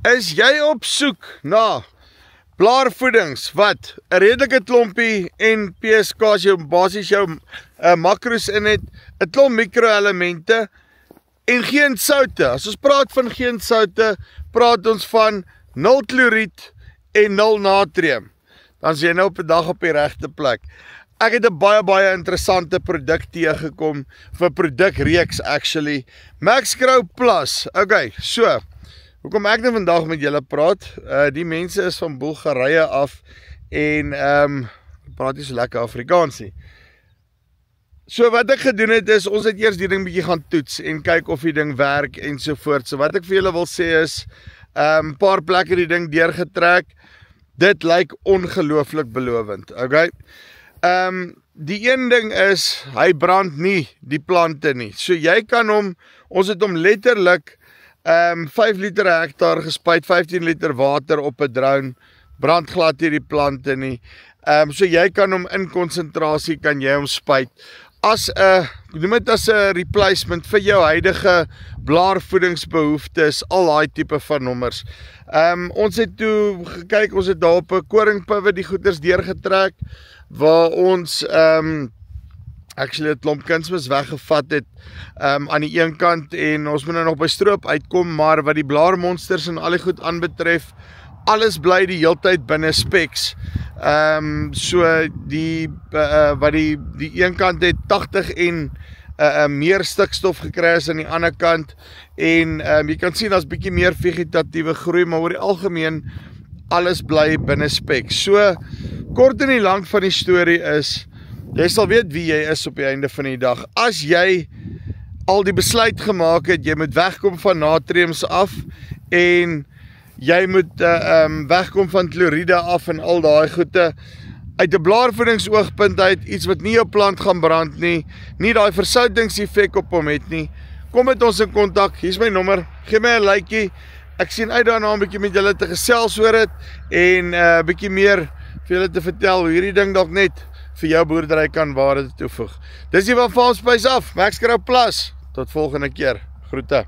Is jy op soek na blaarvoedings wat 'n redelike klompie NPK's jou basies jou makros in het, 'n klomp mikroelemente en geen soutte. As ons praat van geen soutte, praat ons van 0 kloried en 0 natrium. Dan is jy nou op 'n dag op die regte plek. Ek het 'n baie interessante produk teëgekom, vir produkreeks actually. Maxgrow Plus. Okay, so hoekom ek nou vandag met julle praat? Die mense is van Bulgarië af en praat nie so lekker Afrikaans nie. So wat ek gedoen het is, ons het eers die ding bietjie gaan toets en kyk of die ding werk en so voort. So wat ek vir julle wil sê is, paar plekke die ding deurgetrek. Dit lyk ongelooflik belovend, okay? Die een ding is, hy brand nie die plante nie. So jy kan hom, ons het hom letterlik 5 liter per hektaar gespuit, 15 liter water op 'n drone, brand glad nie die plante nie. So jy kan hom in konsentrasie, kan jy hom spuit as 'n, noem dit as 'n replacement vir jou huidige blaarvoedingsbehoeftes, al daai tipe van nommers. Ons het toe gekyk, ons het daar op 'n koringpivot die goeders deurgetrek, waar ons actually 'n klomp kunsmis weggevat het aan die een kant en ons moet nou nog by stroop uitkom, maar wat die blaarmonsters en al die goed aanbetref, alles bly die heeltyd binne specs. So die wat die een kant het 80 en meer stikstof gekry as aan die ander kant en jy kan sien daar's bietjie meer vegetatiewe groei, maar oor die algemeen alles bly binne specs. So kort en die lank van die storie is, jy sal weet wie jy is op die einde van die dag. As jy al die besluit gemaak het, jy moet wegkom van natriums af en jy moet wegkom van kloriede af en al daai goede. Uit 'n blaarvoedingsoogpunt uit, iets wat nie jou plant gaan brand nie, nie daai versoutingseffek op hom het nie. Kom met ons in kontak, hier's my nommer, gee my 'n likeie. Ek sien uit daarna 'n bietjie met julle te gesels oor dit en bietjie meer vir julle te vertel hoe hierdie ding dalk net vir jou boerdery kan waarde toevoeg. Dis hier van Farm Space af, Maxgrow Plus. Tot volgende keer. Groete.